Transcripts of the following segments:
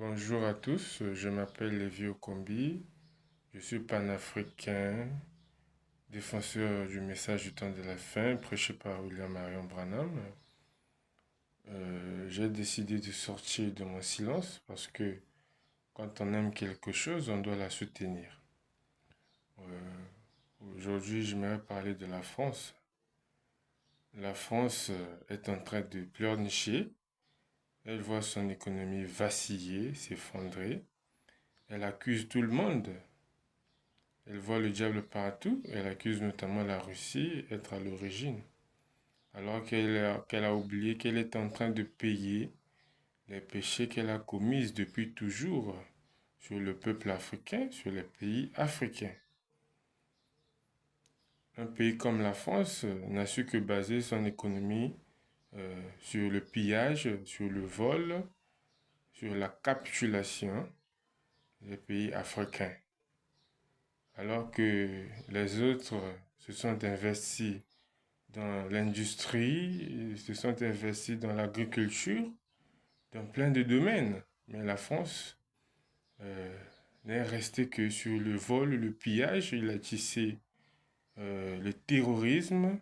Bonjour à tous, je m'appelle Lévi Okombi, je suis panafricain, défenseur du message du temps de la fin, prêché par William Marion Branham. J'ai décidé de sortir de mon silence parce que quand on aime quelque chose, on doit la soutenir. Aujourd'hui, j'aimerais parler de la France. La France est en train de pleurnicher, elle voit son économie vaciller, s'effondrer, elle accuse tout le monde. Elle voit le diable partout, elle accuse notamment la Russie d'être à l'origine, alors qu'elle a oublié qu'elle est en train de payer les péchés qu'elle a commis depuis toujours sur le peuple africain, sur les pays africains. Un pays comme la France n'a su que baser son économie sur le pillage, sur le vol, sur la capitulation des pays africains. Alors que les autres se sont investis dans l'industrie, ils se sont investis dans l'agriculture, dans plein de domaines. Mais la France euh, n'est restée que sur le vol, le pillage. Il a tissé le terrorisme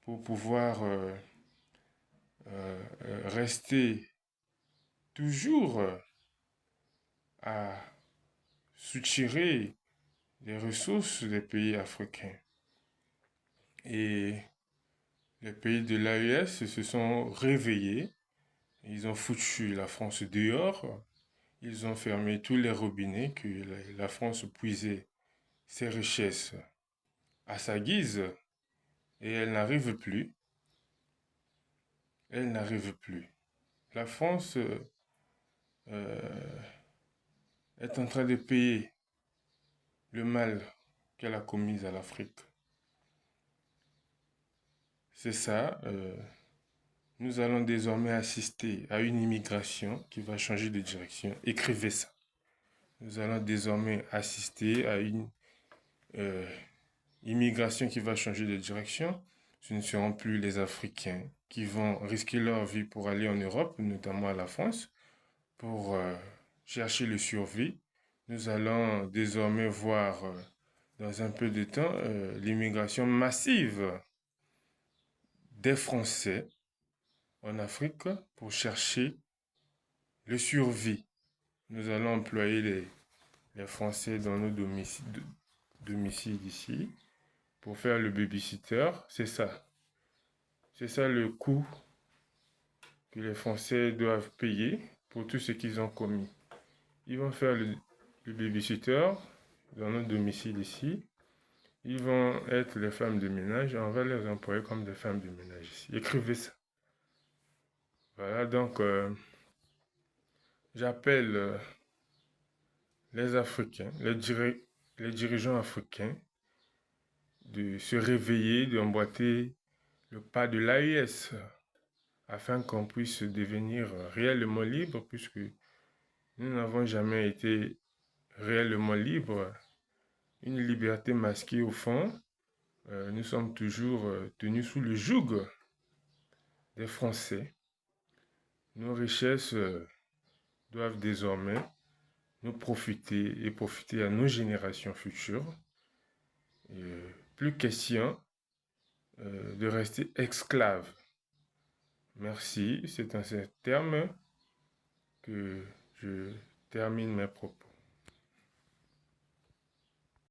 pour pouvoir rester toujours à soutirer les ressources des pays africains. Et les pays de l'AES se sont réveillés. Ils ont foutu la France dehors. Ils ont fermé tous les robinets que la France puisait ses richesses à sa guise et elle n'arrive plus. Elle n'arrive plus. La France euh, est en train de payer le mal qu'elle a commis à l'Afrique. C'est ça. Nous allons désormais assister à une immigration qui va changer de direction. Écrivez ça. Nous allons désormais assister à une euh, immigration qui va changer de direction. Ce ne seront plus les Africains qui vont risquer leur vie pour aller en Europe, notamment à la France, pour chercher le survie. Nous allons désormais voir dans un peu de temps l'immigration massive des Français en Afrique pour chercher le survie. Nous allons employer les Français dans nos domiciles ici pour faire le babysitter. C'est ça. C'est ça le coût que les Français doivent payer pour tout ce qu'ils ont commis. Ils vont faire le babysitter dans notre domicile ici. Ils vont être les femmes de ménage et on va les employer comme des femmes de ménage ici. Écrivez ça. Voilà, donc j'appelle les Africains, les dirigeants africains de se réveiller, d'emboîter le pas de l'AES afin qu'on puisse devenir réellement libre puisque nous n'avons jamais été réellement libres. Une liberté masquée au fond. Nous sommes toujours tenus sous le joug des Français. Nos richesses doivent désormais nous profiter et profiter à nos générations futures. Plus question de rester esclaves. Merci, c'est en ces termes que je termine mes propos.